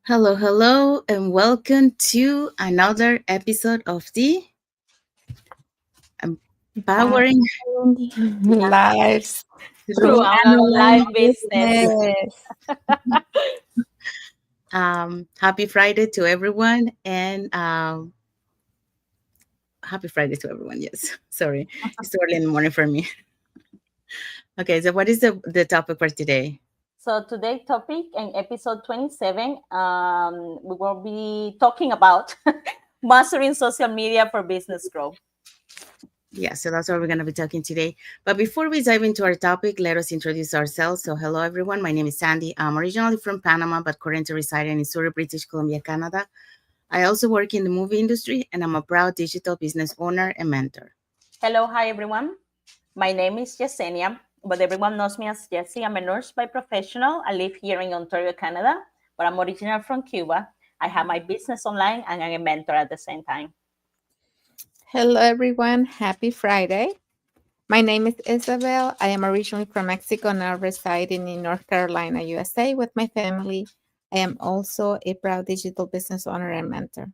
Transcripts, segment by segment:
Hello, and welcome to another episode of the Empowering Lives Through through Through an an online online business. business. Happy Friday to everyone, and happy Friday to everyone. Yes, sorry, it's too early in the morning for me. Okay, so what is the topic for today? So today's topic in episode 27, we will be talking about mastering social media for business growth. Yeah, so that's what we're going to be talking today. But before we dive into our topic, let us introduce ourselves. So, hello everyone. My name is Sandy. I'm originally from Panama, but currently residing in Surrey, British Columbia, Canada. I also work in the movie industry, and I'm a proud digital business owner and mentor. Hello, hi everyone. My name is Yesenia, but everyone knows me as Jessie. I'm a nurse by professional. I live here in Ontario, Canada, but I'm original from Cuba. I have my business online and I'm a mentor at the same time. Hello, everyone. Happy Friday. My name is Isabel. I am originally from Mexico, now residing in North Carolina, USA, with my family. I am also a proud digital business owner and mentor.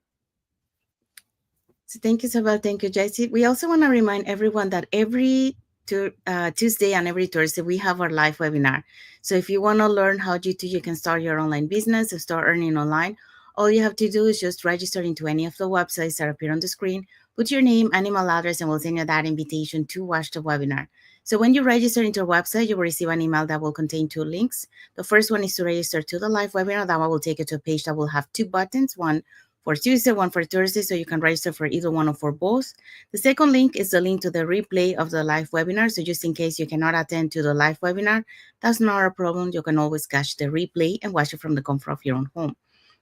So, thank you, Isabel. Thank you, Jessie. We also want to remind everyone that every Tuesday and every Thursday we have our live webinar. So, if you want to learn how you can start your online business and start earning online, all you have to do is just register into any of the websites that appear on the screen, put your name and email address, and we'll send you that invitation to watch the webinar. So when you register into our website, you will receive an email that will contain two links. The first one is to register to the live webinar. That one will take you to a page that will have two buttons, one for Tuesday, one for Thursday, so you can register for either one or for both. The second link is the link to the replay of the live webinar. So just in case you cannot attend to the live webinar, that's not a problem. You can always catch the replay and watch it from the comfort of your own home.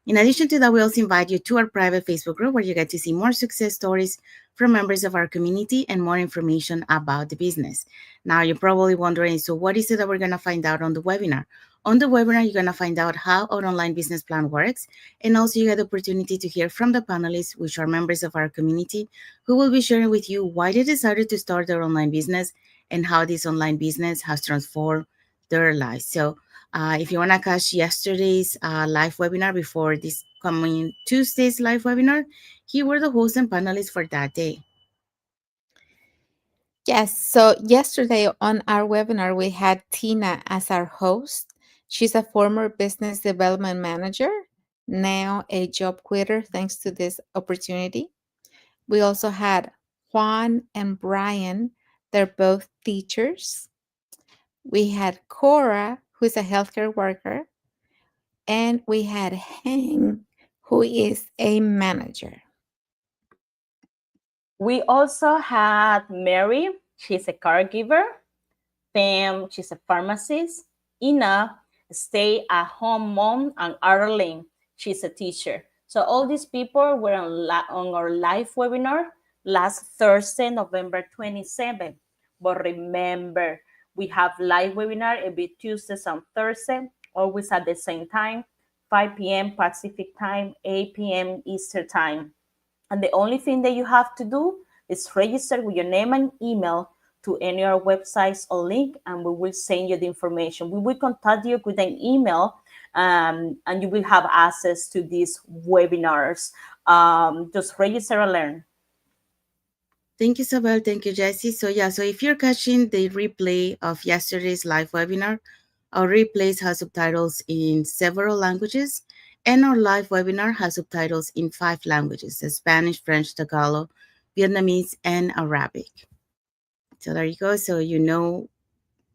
In addition to that, we also invite you to our private Facebook group where you get to see more success stories from members of our community and more information about the business. Now, you're probably wondering, so what is it that we're going to find out on the webinar? On the webinar, you're going to find out how our online business plan works, and also you get the opportunity to hear from the panelists, which are members of our community, who will be sharing with you why they decided to start their online business and how this online business has transformed their lives. So, if you want to catch yesterday's live webinar before this coming Tuesday's live webinar, here were the hosts and panelists for that day. Yes, so yesterday on our webinar, we had Tina as our host. She's a former business development manager, now a job quitter thanks to this opportunity. We also had Juan and Brian, they're both teachers. We had Cora, who's a healthcare worker, and we had Heng, who is a manager. We also had Mary, she's a caregiver. Pam, she's a pharmacist. Ina, stay-at-home mom, and Arlene, she's a teacher. So all these people were on our live webinar last Thursday, November 27th. But remember, we have live webinar every Tuesdays and Thursday, always at the same time, 5 p.m. Pacific time, 8 p.m. Eastern time. And the only thing that you have to do is register with your name and email to any of our websites or link, and we will send you the information. We will contact you with an email, and you will have access to these webinars. Just register and learn. Thank you, Isabel. Thank you, Jessie. So if you're catching the replay of yesterday's live webinar, our replays has subtitles in several languages, and our live webinar has subtitles in 5 languages: Spanish, French, Tagalog, Vietnamese, and Arabic. So there you go. So you know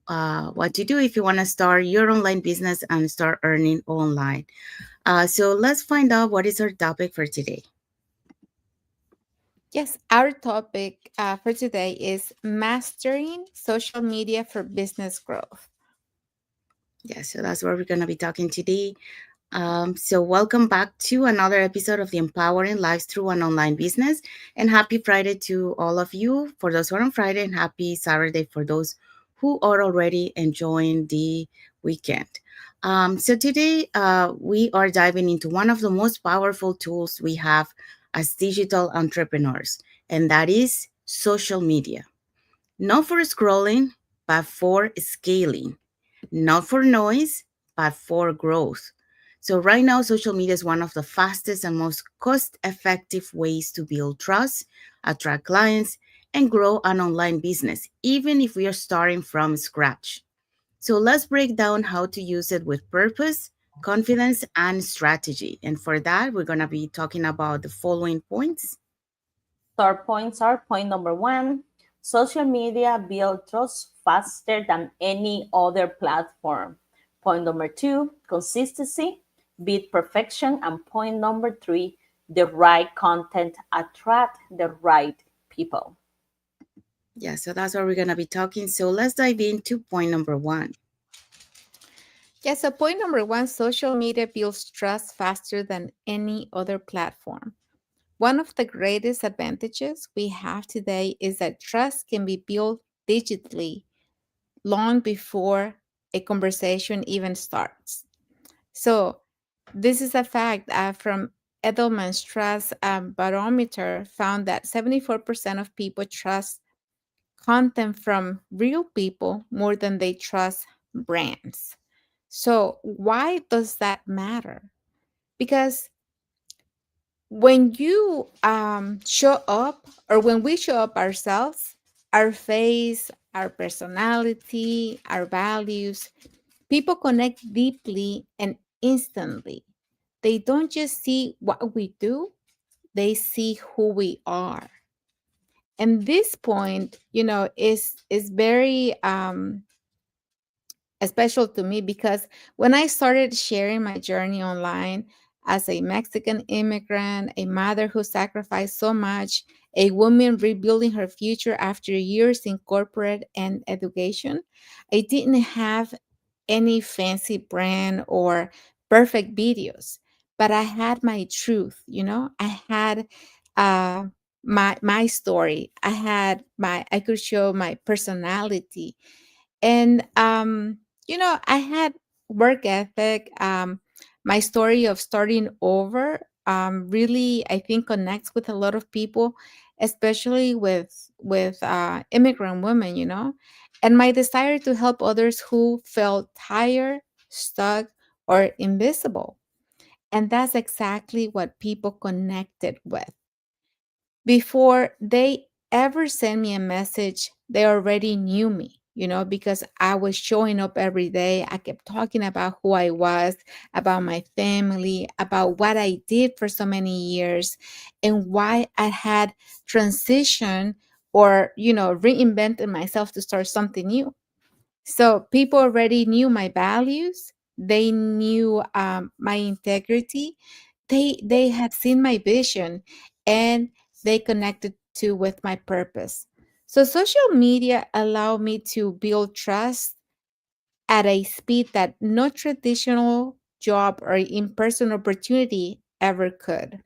what to do if you want to start your online business and start earning online. So let's find out what is our topic for today. Yes, our topic for today is mastering social media for business growth. Yeah, so that's what we're going to be talking today. So welcome back to another episode of the Empowering Lives Through an Online Business. And happy Friday to all of you for those who are on Friday, and happy Saturday for those who are already enjoying the weekend. So today we are diving into one of the most powerful tools we have as digital entrepreneurs, and that is social media. Not for scrolling, but for scaling. Not for noise, but for growth. So right now, social media is one of the fastest and most cost-effective ways to build trust, attract clients, and grow an online business, even if we are starting from scratch. So let's break down how to use it with purpose, confidence, and strategy. And for that, we're going to be talking about the following points. So our points are: point number one, social media builds trust faster than any other platform. Point number two, consistency beat perfection. And point number three, the right content attract the right people. Yeah, so that's what we're going to be talking. So let's dive into point number one. Yeah, so point number one, social media builds trust faster than any other platform. One of the greatest advantages we have today is that trust can be built digitally long before a conversation even starts. So, this is a fact from Edelman's Trust Barometer found that 74% of people trust content from real people more than they trust brands. So, why does that matter? Because when you show up, or when we show up ourselves, our face, our personality, our values, people connect deeply and instantly. They don't just see what we do, they see who we are. And this point, is very special to me, because when I started sharing my journey online as a Mexican immigrant, a mother who sacrificed so much, a woman rebuilding her future after years in corporate and education, I didn't have any fancy brand or perfect videos, but I had my truth. I had uh, my story. I could show my personality, and I had work ethic. My story of starting over really, I think, connects with a lot of people, especially with immigrant women. And my desire to help others who felt tired, stuck, or invisible. And that's exactly what people connected with. Before they ever sent me a message, they already knew me, because I was showing up every day. I kept talking about who I was, about my family, about what I did for so many years, and why I had transitioned, or, reinvented myself to start something new. So people already knew my values. They knew my integrity. They had seen my vision, and they connected to with my purpose. So social media allowed me to build trust at a speed that no traditional job or in-person opportunity ever could.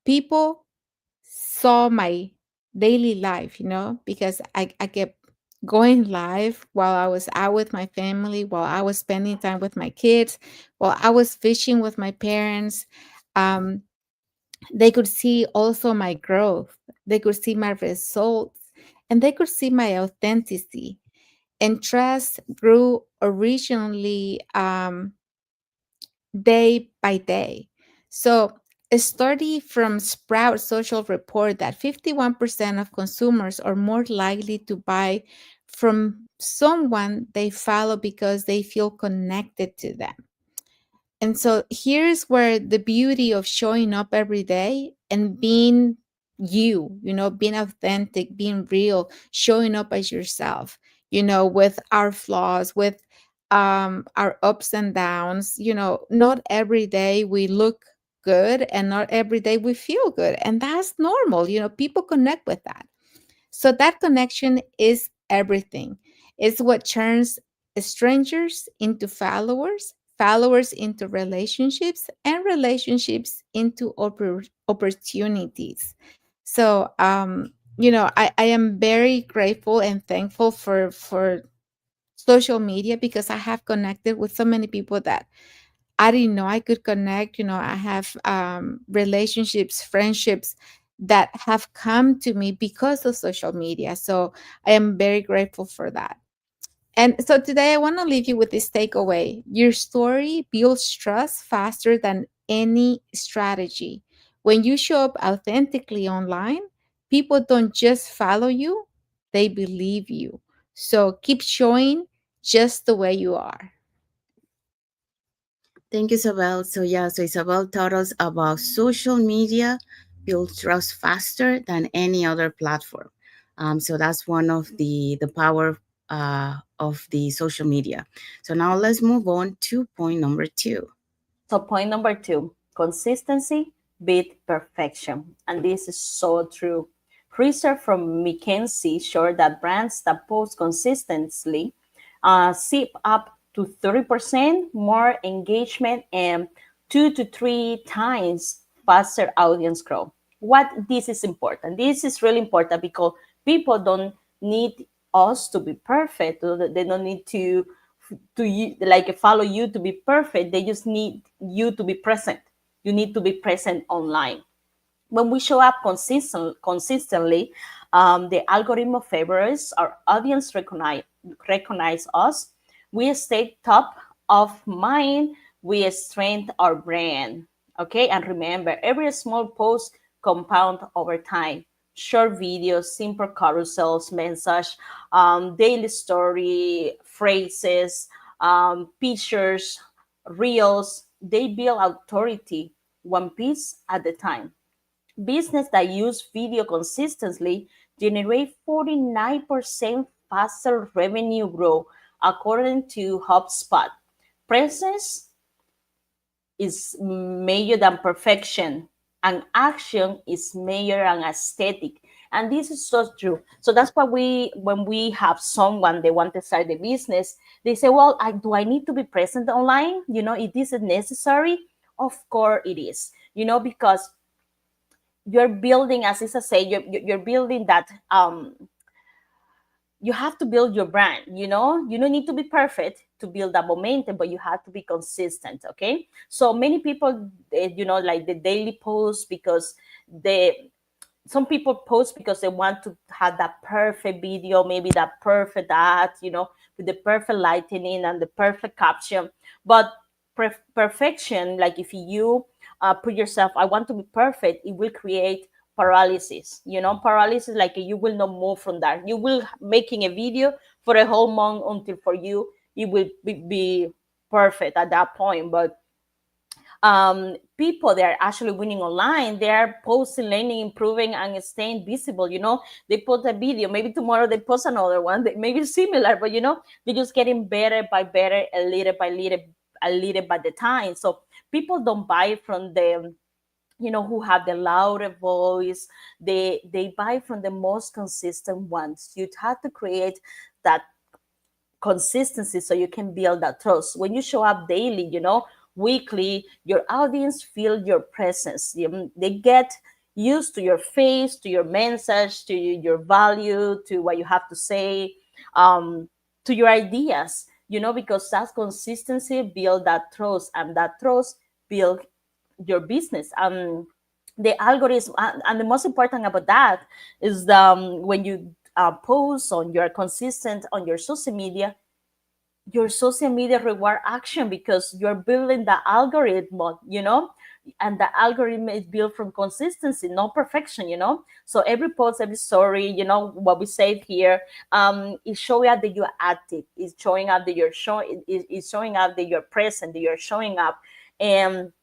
People saw my daily life, because I kept going live while I was out with my family, while I was spending time with my kids, while I was fishing with my parents. Um, they could see also my growth, they could see my results, and they could see my authenticity. And trust grew originally day by day. So, a study from Sprout Social report that 51% of consumers are more likely to buy from someone they follow because they feel connected to them. And so here's where the beauty of showing up every day and being being authentic, being real, showing up as yourself, with our flaws, with our ups and downs. Not every day we look good, and not every day we feel good. And that's normal. People connect with that. So that connection is everything. It's what turns strangers into followers, followers into relationships, and relationships into opportunities. So, I am very grateful and thankful for social media, because I have connected with so many people that I didn't know I could connect. I have relationships, friendships that have come to me because of social media. So I am very grateful for that. And so today I want to leave you with this takeaway. Your story builds trust faster than any strategy. When you show up authentically online, people don't just follow you, they believe you. So keep showing just the way you are. Thank you, Isabel. So yeah, so Isabel taught us about social media builds trust faster than any other platform. So that's one of the power of the social media. So now let's move on to point number 2. So point number 2, consistency beat perfection. And this is so true. Research from McKinsey showed that brands that post consistently see up to 30% more engagement and 2 to 3 times faster audience growth. What this is important? This is really important because people don't need us to be perfect. They don't need to like follow you to be perfect. They just need you to be present. You need to be present online. When we show up consistently, the algorithm favors our audience recognize us. We stay top of mind. We strengthen our brand. Okay, and remember, every small post compound over time. Short videos, simple carousels, message, daily story, phrases, pictures, reels. They build authority one piece at a time. Business that use video consistently generate 49% faster revenue growth, according to HubSpot. Presence is measured than perfection, and action is measured and aesthetic. And this is so true. So that's why when we have someone they want to start the business, they say, well, do I need to be present online? It is necessary. Of course it is, because you're building, as Isa say, you're building that. You have to build your brand. You don't need to be perfect to build that momentum, but you have to be consistent. Okay, so many people, like the daily post, because some people post because they want to have that perfect video, maybe that perfect ad, with the perfect lighting and the perfect caption. But perfection, like if you put yourself, I want to be perfect, it will create paralysis. Paralysis, like you will not move from that. You will making a video for a whole month until for you it will be perfect at that point. But people that are actually winning online, they are posting, learning, improving, and staying visible. They post a video, maybe tomorrow they post another one that maybe similar, but they're just getting better by better, a little by little, a little by the time. So people don't buy from them, who have the louder voice. They buy from the most consistent ones. You have to create that consistency so you can build that trust. When you show up daily, weekly, your audience feel your presence. They get used to your face, to your message, to your value, to what you have to say, to your ideas, because that consistency build that trust, and that trust build your business. The algorithm, and the most important about that is when you post on your consistent on your social media reward action, because you're building the algorithm, and the algorithm is built from consistency, not perfection. So every post, every story, what we say here, is showing out that you're active, is showing out that you're showing, is showing out that you're present, that you're showing up. And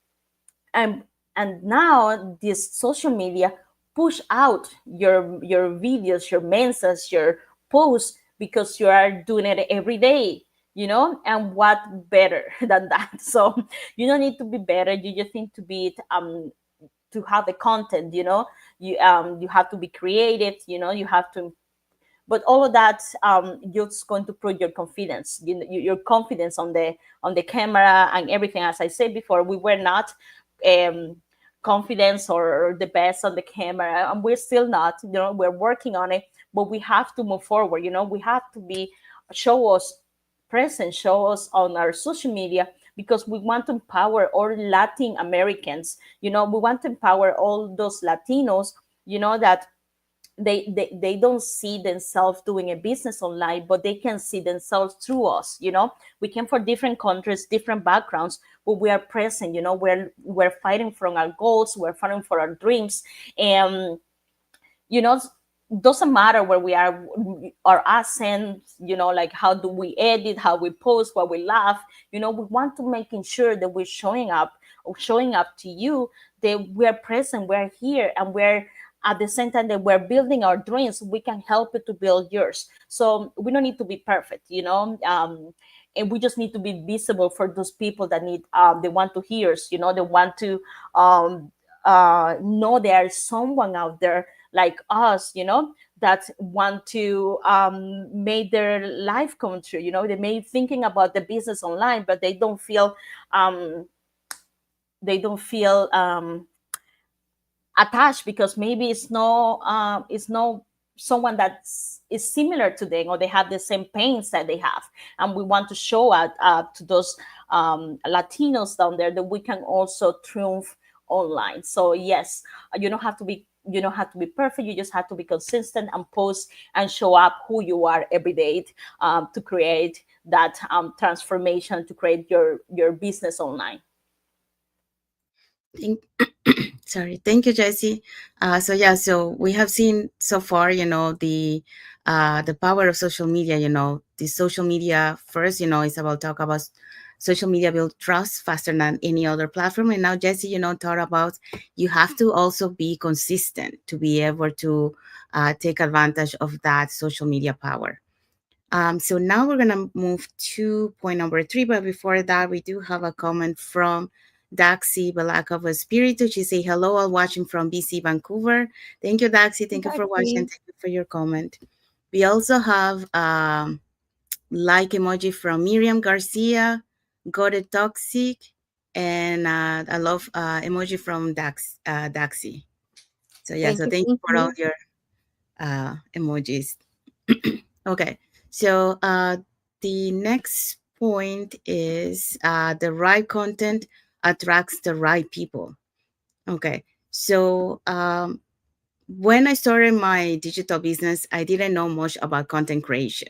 and now this social media push out your videos, your messages, your posts, because you are doing it every day. And what better than that? So you don't need to be better, you just need to be to have the content. You have to be creative, you have to. But all of that, just going to prove your confidence, your confidence on the camera and everything. As I said before, we were not um, confidence or the best on the camera, and we're still not. We're working on it, but we have to move forward. We have to be show us present, show us on our social media, because we want to empower all Latin Americans. We want to empower all those Latinos, that they don't see themselves doing a business online, but they can see themselves through us. We came from different countries, different backgrounds, but we are present. We're fighting for our goals, we're fighting for our dreams. And doesn't matter where we are, our accents, like how do we edit, how we post, what we laugh. We want to making sure that we're showing up to you, that we're present, we're here, and we're at the same time that we're building our dreams. We can help you to build yours. So we don't need to be perfect, and we just need to be visible for those people that need, they want to hear us, they want to know there's someone out there like us, that want to make their life come true. They may be thinking about the business online, but they don't feel attached, because maybe it's no someone that is similar to them, or they have the same pains that they have. And we want to show to those Latinos down there that we can also triumph online. So yes, you don't have to be perfect. You just have to be consistent and post and show up who you are every day, to create that transformation, to create your business online. Thank you, Jessie. So we have seen so far, the power of social media. The social media first, is about talk about social media build trust faster than any other platform. And now Jessie, thought about you have to also be consistent to be able to take advantage of that social media power. So now we're gonna move to point number 3, but before that, we do have a comment from Daxi Balakov Espiritu. She say, hello, all watching from BC, Vancouver. Thank you, Daxi. Thank you for watching. Thank you for your comment. We also have like emoji from Miriam Garcia, Got It Toxic, and I love emoji from Daxi. So yeah, thank you for all your emojis. Okay, so the next point is the right content attracts the right people. Okay, so when I started my digital business, I didn't know much about content creation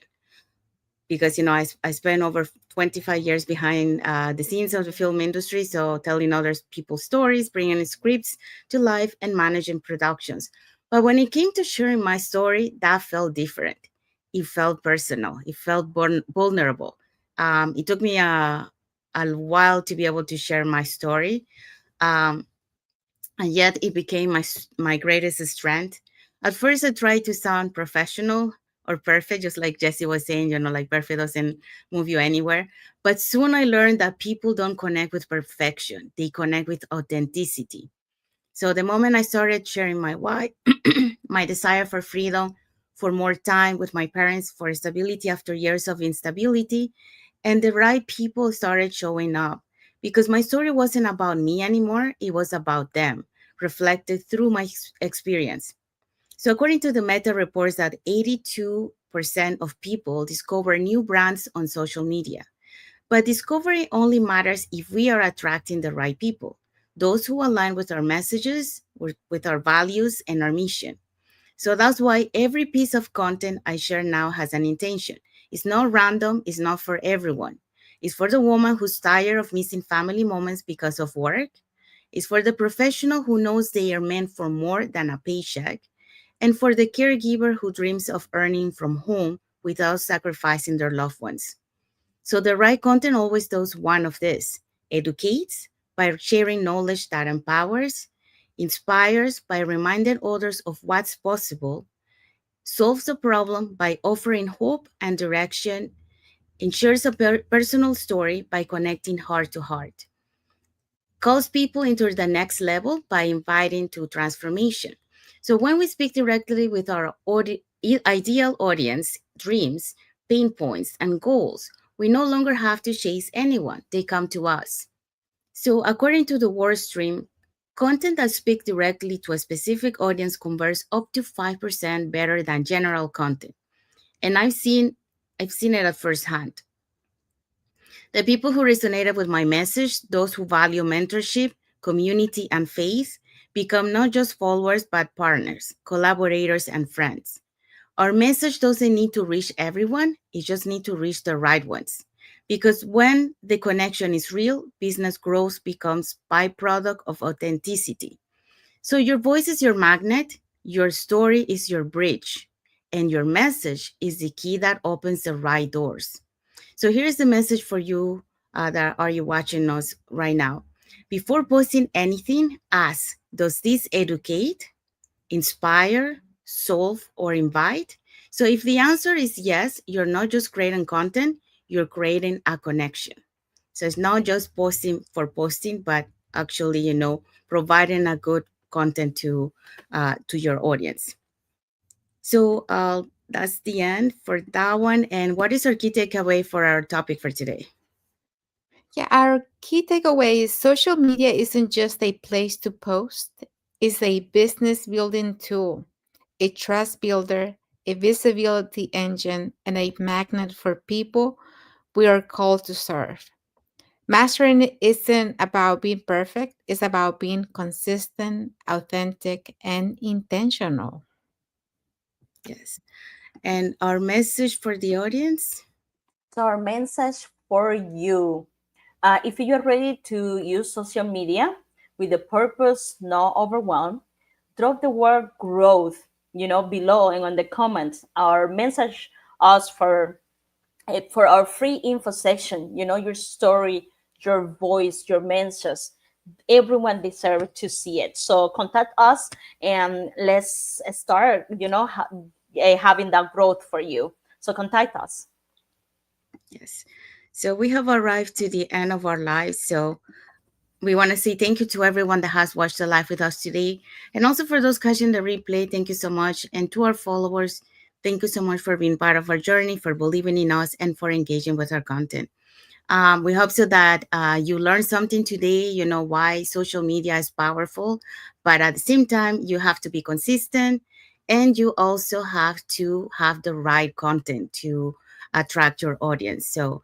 because, I spent over 25 years behind the scenes of the film industry. So telling other people's stories, bringing scripts to life, and managing productions. But when it came to sharing my story, that felt different. It felt personal. It felt vulnerable. It took me a while to be able to share my story. And yet it became my greatest strength. At first, I tried to sound professional or perfect, just like Jessie was saying, like perfect doesn't move you anywhere. But soon I learned that people don't connect with perfection. They connect with authenticity. So the moment I started sharing my why, my desire for freedom, for more time with my parents, for stability after years of instability, and the right people started showing up, because my story wasn't about me anymore. It was about them, reflected through my experience. So according to the Meta reports that 82% of people discover new brands on social media. But discovery only matters if we are attracting the right people, those who align with our messages, with our values, and our mission. So that's why every piece of content I share now has an intention. It's not random, it's not for everyone. It's for the woman who's tired of missing family moments because of work. It's for the professional who knows they are meant for more than a paycheck. And for the caregiver who dreams of earning from home without sacrificing their loved ones. So the right content always does one of this: educates by sharing knowledge that empowers, inspires by reminding others of what's possible, solves the problem by offering hope and direction, and shares a personal story by connecting heart to heart, calls people into the next level by inviting to transformation. So when we speak directly with our ideal audience, dreams, pain points, and goals, we no longer have to chase anyone. They come to us. So according to the WordStream, content that speaks directly to a specific audience converts up to 5% better than general content. And I've seen it at first hand. The people who resonated with my message, those who value mentorship, community, and faith, become not just followers, but partners, collaborators, and friends. Our message doesn't need to reach everyone, it just needs to reach the right ones. Because when the connection is real, business growth becomes byproduct of authenticity. So your voice is your magnet, your story is your bridge, and your message is the key that opens the right doors. So here's the message for you that are you watching us right now. Before posting anything, ask, does this educate, inspire, solve, or invite? So if the answer is yes, you're not just creating content, you're creating a connection. So it's not just posting for posting, but actually, providing a good content to your audience. So that's the end for that one. And what is our key takeaway for our topic for today? Yeah, our key takeaway is social media isn't just a place to post, it's a business building tool, a trust builder, a visibility engine, and a magnet for people we are called to serve. Mastering it isn't about being perfect, it's about being consistent, authentic, and intentional. Yes. And our message for the audience? So our message for you, if you are ready to use social media with the purpose, not overwhelm, drop the word growth, below and on the comments. Our message us for our free info session, your story, your voice, your message. Everyone deserves to see it. So contact us and let's start, having that growth for you. So contact us. Yes. So we have arrived to the end of our lives. So we want to say thank you to everyone that has watched the live with us today. And also for those catching the replay, thank you so much. And to our followers, thank you so much for being part of our journey, for believing in us, and for engaging with our content. We hope so that you learned something today, why social media is powerful. But at the same time, you have to be consistent and you also have to have the right content to attract your audience. So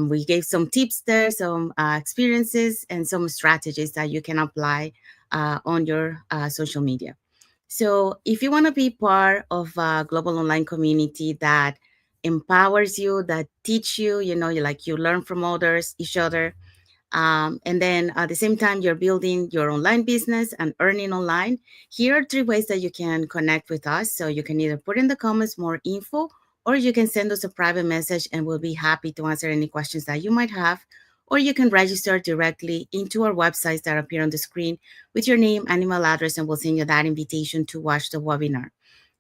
we gave some tips there, some experiences, and some strategies that you can apply on your social media. So if you want to be part of a global online community that empowers you, that teach you, you learn from others, each other, and then at the same time you're building your online business and earning online, here are 3 ways that you can connect with us. So you can either put in the comments more info, or you can send us a private message and we'll be happy to answer any questions that you might have. Or you can register directly into our websites that appear on the screen with your name and email address, and we'll send you that invitation to watch the webinar.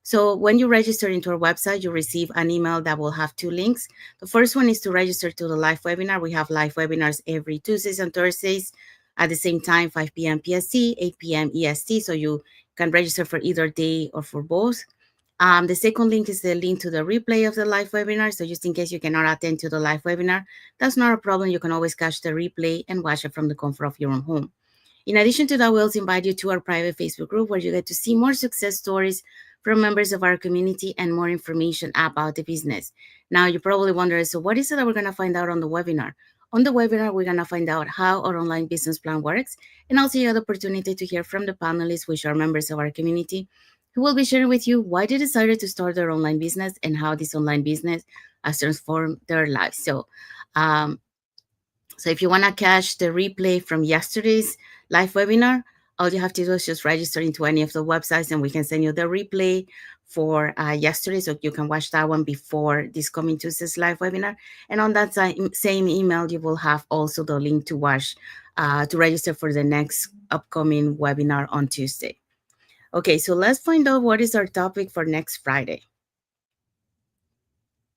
So when you register into our website, you'll receive an email that will have 2 links. The first one is to register to the live webinar. We have live webinars every Tuesdays and Thursdays at the same time, 5 p.m. PST, 8 p.m. EST. So you can register for either day or for both. The second link is the link to the replay of the live webinar. So just in case you cannot attend to the live webinar, that's not a problem. You can always catch the replay and watch it from the comfort of your own home. In addition to that, we also invite you to our private Facebook group where you get to see more success stories from members of our community and more information about the business. Now, you probably wonder, so what is it that we're going to find out on the webinar? On the webinar, we're going to find out how our online business plan works, and also you have the opportunity to hear from the panelists, which are members of our community, who will be sharing with you why they decided to start their online business and how this online business has transformed their lives. So if you want to catch the replay from yesterday's live webinar, all you have to do is just register into any of the websites and we can send you the replay for yesterday, so you can watch that one before this coming Tuesday's live webinar. And on that same email, you will have also the link to watch, to register for the next upcoming webinar on Tuesday. Okay, so let's find out what is our topic for next Friday.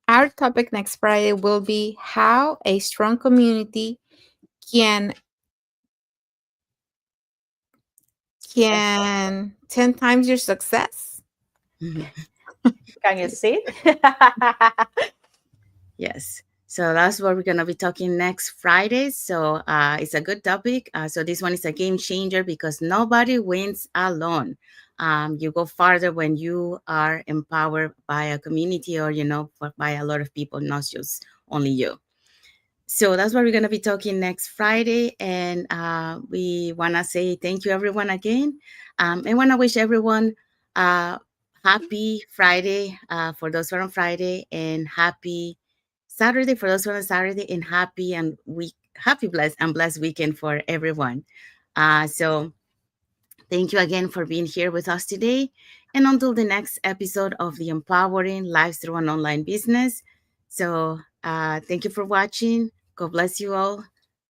Our topic next Friday will be how a strong community can 10 times your success. Can you see? Yes. So that's what we're going to be talking next Friday. So it's a good topic. So this one is a game changer because nobody wins alone. You go farther when you are empowered by a community or, by a lot of people, not just only you. So that's what we're going to be talking next Friday. And we want to say thank you, everyone, again. I want to wish everyone happy Friday for those who are on Friday, and happy Saturday for those who are on Saturday, and happy blessed weekend for everyone. So thank you again for being here with us today. And until the next episode of the Empowering Lives Through an Online Business. So thank you for watching. God bless you all.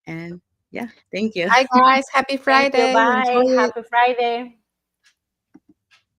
And yeah, thank you. Bye, guys. Happy Thank you. Friday. Bye. Enjoy it. Happy Friday.